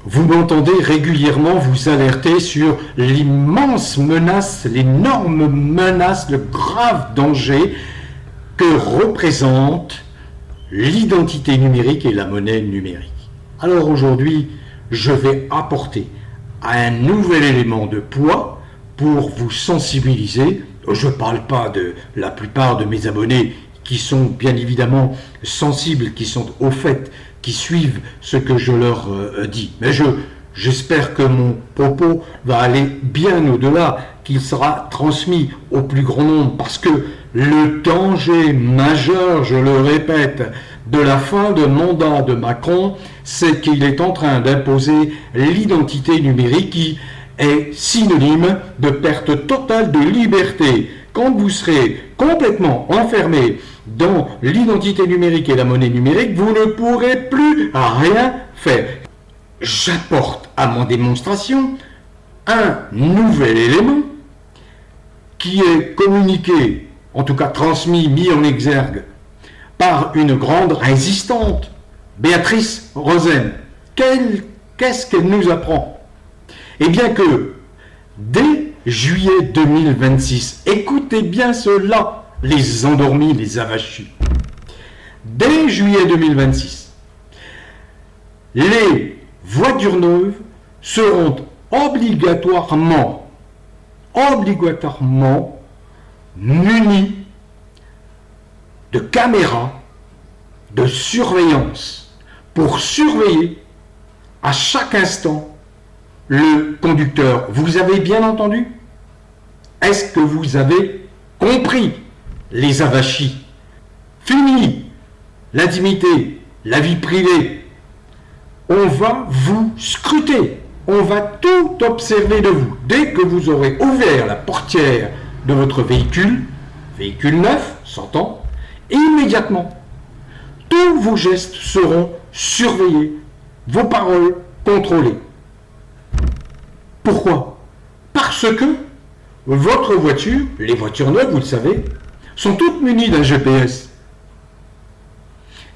vous m'entendez régulièrement vous alerter sur l'immense menace, l'énorme menace, le grave danger que représente l'identité numérique et la monnaie numérique. Alors aujourd'hui, je vais apporter un nouvel élément de poids pour vous sensibiliser. Je ne parle pas de la plupart de mes abonnés qui sont bien évidemment sensibles, qui sont au fait, qui suivent ce que je leur dis. Mais j'espère que mon propos va aller bien au-delà, qu'il sera transmis au plus grand nombre, parce que le danger majeur, je le répète, de la fin de mandat de Macron, c'est qu'il est en train d'imposer l'identité numérique qui est synonyme de perte totale de liberté. Quand vous serez complètement enfermé dans l'identité numérique et la monnaie numérique, vous ne pourrez plus rien faire. J'apporte à mon démonstration un nouvel élément qui est communiqué, en tout cas transmis, mis en exergue, par une grande résistante, Béatrice Rosen. Qu'est-ce qu'elle nous apprend? Eh bien que, dès juillet 2026, écoutez bien cela, les endormis, les avachis. Dès juillet 2026, les voitures neuves seront obligatoirement munies de caméras de surveillance pour surveiller à chaque instant le conducteur. Vous avez bien entendu? Est-ce que vous avez compris, les avachis? Fini l'intimité, la vie privée. On va vous scruter. On va tout observer de vous. Dès que vous aurez ouvert la portière de votre véhicule neuf, s'entend, immédiatement, tous vos gestes seront surveillés, vos paroles contrôlées. Pourquoi? Parce que votre voiture, les voitures neuves, vous le savez, sont toutes munies d'un GPS.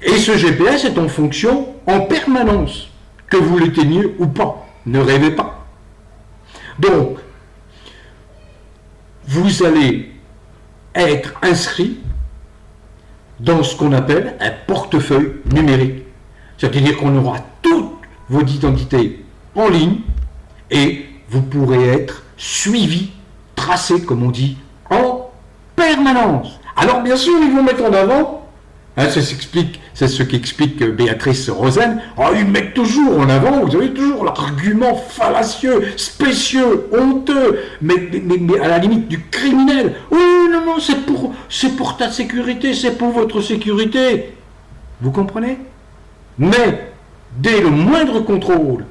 Et ce GPS est en fonction en permanence, que vous l'éteigniez ou pas. Ne rêvez pas. Donc, vous allez être inscrit dans ce qu'on appelle un portefeuille numérique. C'est-à-dire qu'on aura toutes vos identités en ligne et vous pourrez être suivi, tracé, comme on dit, en permanence. Alors bien sûr, ils vont mettre en avant, c'est ce qu'explique Béatrice Rosen, ils mettent toujours en avant, vous avez toujours l'argument fallacieux, spécieux, honteux, mais à la limite du criminel. Oui, non, c'est pour ta sécurité, c'est pour votre sécurité. Vous comprenez? Mais dès le moindre contrôle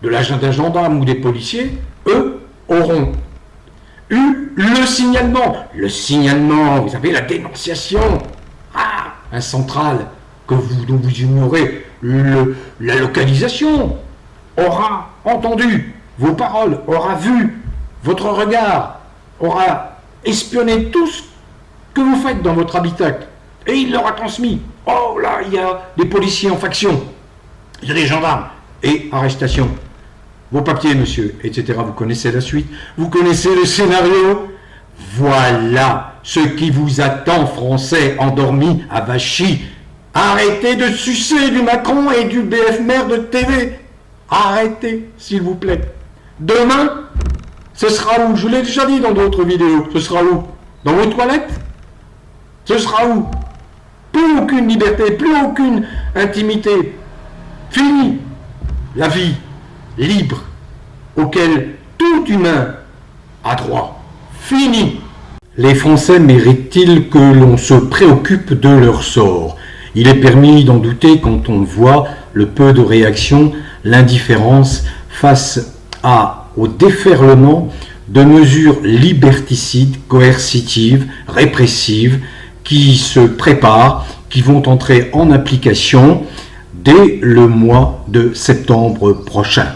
de l'agent d'un gendarme ou des policiers, eux auront eu le signalement. Le signalement, vous savez, la dénonciation. Un central dont vous ignorez la localisation aura entendu vos paroles, aura vu votre regard, aura espionné tout ce que vous faites dans votre habitacle. Et il leur a transmis. Oh là, il y a des policiers en faction, il y a des gendarmes, et arrestation. Vos papiers, monsieur, etc. Vous connaissez la suite, vous connaissez le scénario. Voilà ce qui vous attend, Français endormis, avachis. Arrêtez de sucer du Macron et du BF Maire de TV. Arrêtez, s'il vous plaît. Demain, ce sera où? Je l'ai déjà dit dans d'autres vidéos. Ce sera où? Dans vos toilettes? Ce sera où? Plus aucune liberté, plus aucune intimité. Fini la vie libre auquel tout humain a droit. Fini. Les Français méritent-ils que l'on se préoccupe de leur sort? Il est permis d'en douter quand on voit le peu de réaction, l'indifférence face au déferlement de mesures liberticides, coercitives, répressives, qui se préparent, qui vont entrer en application dès le mois de septembre prochain.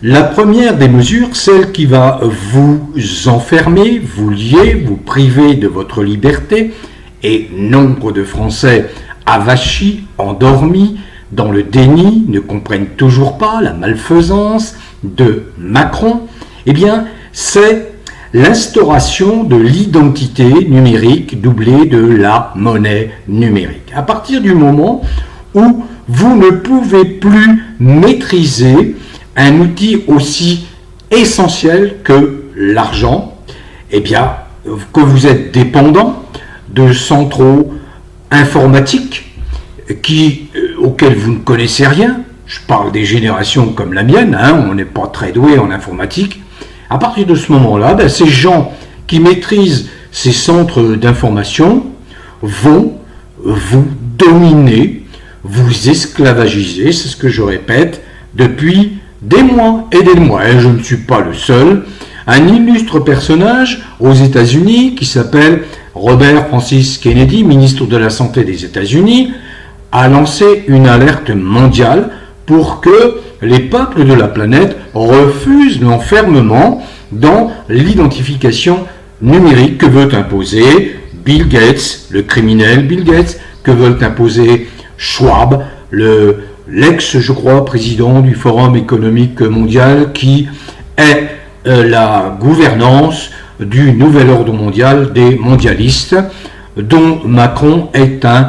La première des mesures, celle qui va vous enfermer, vous lier, vous priver de votre liberté, et nombre de Français avachis, endormis, dans le déni, ne comprennent toujours pas la malfaisance de Macron, eh bien, c'est l'instauration de l'identité numérique doublée de la monnaie numérique. À partir du moment où vous ne pouvez plus maîtriser un outil aussi essentiel que l'argent, eh bien, que vous êtes dépendant de centraux informatiques auxquels vous ne connaissez rien. Je parle des générations comme la mienne, on n'est pas très doué en informatique. À partir de ce moment-là, ces gens qui maîtrisent ces centres d'information vont vous dominer, vous esclavagiser, c'est ce que je répète depuis des mois et des mois. Et je ne suis pas le seul. Un illustre personnage aux États-Unis qui s'appelle Robert Francis Kennedy, ministre de la Santé des États-Unis, a lancé une alerte mondiale pour que les peuples de la planète refusent l'enfermement dans l'identification numérique que veut imposer Bill Gates, le criminel Bill Gates, que veulent imposer Schwab, l'ex, je crois, président du Forum économique mondial, qui est la gouvernance du nouvel ordre mondial des mondialistes, dont Macron est un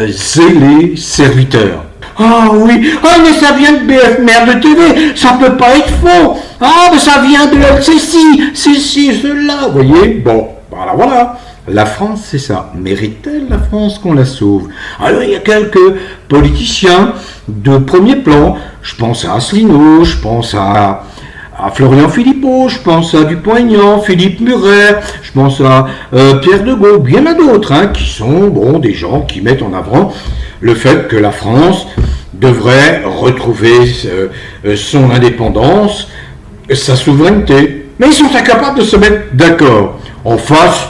zélé serviteur. Ah oui, mais ça vient de BF Merde TV, ça peut pas être faux. Ah, mais ça vient de ceci, cela. Vous voyez, bon, voilà. La France, c'est ça. Mérite-t-elle la France qu'on la sauve? Alors, il y a quelques politiciens de premier plan. Je pense à Asselineau, je pense à Florian Philippot, je pense à Dupont-Aignan, Philippe Muret, je pense à Pierre de Gaulle. Il y en a d'autres qui sont des gens qui mettent en avant le fait que la France devrait retrouver son indépendance, sa souveraineté. Mais ils sont incapables de se mettre d'accord. En face,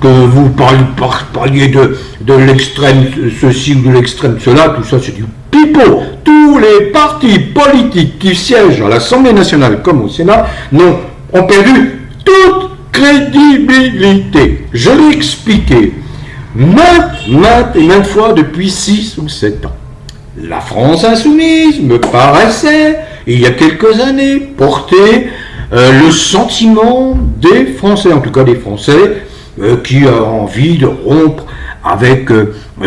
que vous parliez de l'extrême ceci ou de l'extrême cela, tout ça c'est du pipeau. Tous les partis politiques qui siègent à l'Assemblée nationale comme au Sénat ont perdu toute crédibilité. Je l'ai expliqué maintes fois depuis 6 ou 7 ans. La France insoumise me paraissait, il y a quelques années, porter le sentiment des Français, en tout cas des Français, qui ont envie de rompre avec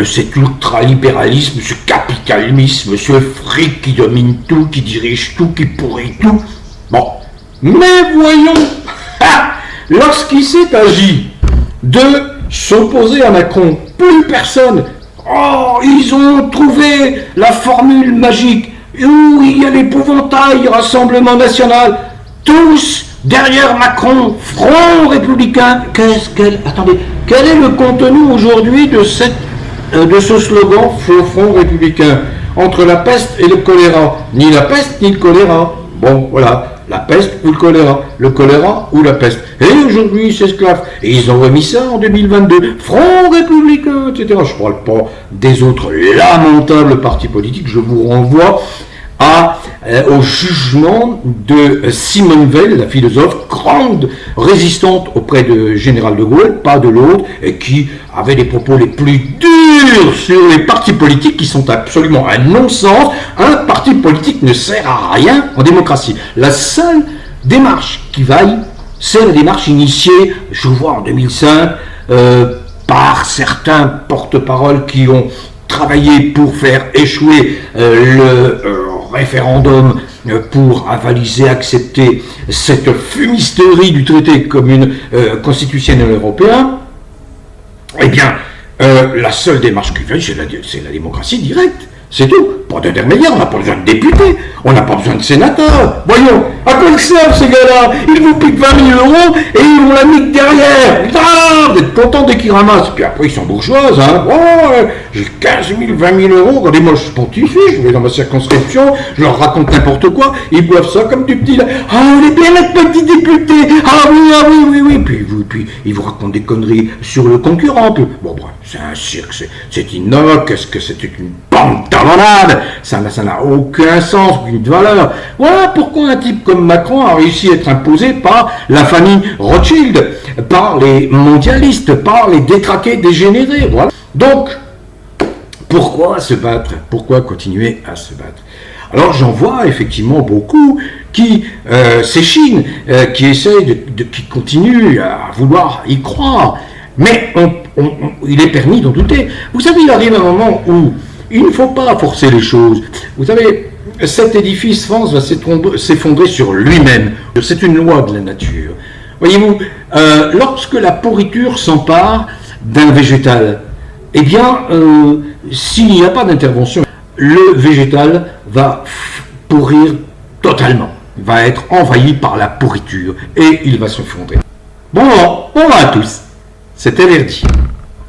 cet ultralibéralisme, ce capitalisme, ce fric qui domine tout, qui dirige tout, qui pourrit tout. Bon, mais voyons, lorsqu'il s'est agi de s'opposer à Macron, plus personne. Ils ont trouvé la formule magique où il y a l'épouvantail, Rassemblement national, tous derrière Macron, Front républicain. Attendez, quel est le contenu aujourd'hui de ce slogan Front républicain? Entre la peste et le choléra. Ni la peste ni le choléra. Bon, voilà. La peste ou le choléra ou la peste. Et aujourd'hui, ils s'esclavent. Et ils ont remis ça en 2022. Front républicain, etc. Je ne parle pas des autres lamentables partis politiques. Je vous renvoie au jugement de Simone Veil, la philosophe, grande résistante auprès de Général de Gaulle, pas de l'autre, et qui avait les propos les plus durs sur les partis politiques qui sont absolument un non-sens. Un parti politique ne sert à rien en démocratie. La seule démarche qui vaille, c'est la démarche initiée, je vois en 2005, par certains porte-paroles qui ont travaillé pour faire échouer le référendum pour avaliser, accepter cette fumisterie du traité commune constitutionnel européen. Eh bien, la seule démarche qui fait, c'est la démocratie directe. C'est tout. Pas d'intermédiaire, on n'a pas besoin de députés, on n'a pas besoin de sénateurs. Voyons, à quoi ils servent ces gars-là? Ils vous piquent 20 000 euros et ils vont la nique derrière. Vous êtes content dès qu'ils ramassent. Puis après, ils sont bourgeoises. J'ai 15 000, 20 000 euros. Regardez-moi, je pontifie, je vais dans ma circonscription, je leur raconte n'importe quoi. Ils boivent ça comme du petit. On est bien notre petit député. Oui. Puis ils vous racontent des conneries sur le concurrent. Puis, bon, bref, c'est un cirque, c'est inoc. Est-ce que c'est une bande talonnade? Ça n'a aucun sens, aucune valeur. Voilà pourquoi un type comme Macron a réussi à être imposé par la famille Rothschild, par les mondialistes, par les détraqués dégénérés. Voilà. Donc, pourquoi se battre? Pourquoi continuer à se battre? Alors j'en vois effectivement beaucoup qui s'échinent, qui essayent, qui continuent à vouloir y croire. Mais il est permis d'en douter. Vous savez, il arrive un moment où il ne faut pas forcer les choses. Vous savez, cet édifice France va s'effondrer sur lui-même. C'est une loi de la nature. Voyez-vous, lorsque la pourriture s'empare d'un végétal, eh bien, s'il n'y a pas d'intervention, le végétal va pourrir totalement, va être envahi par la pourriture et il va s'effondrer. Bon à tous, c'était Verdi.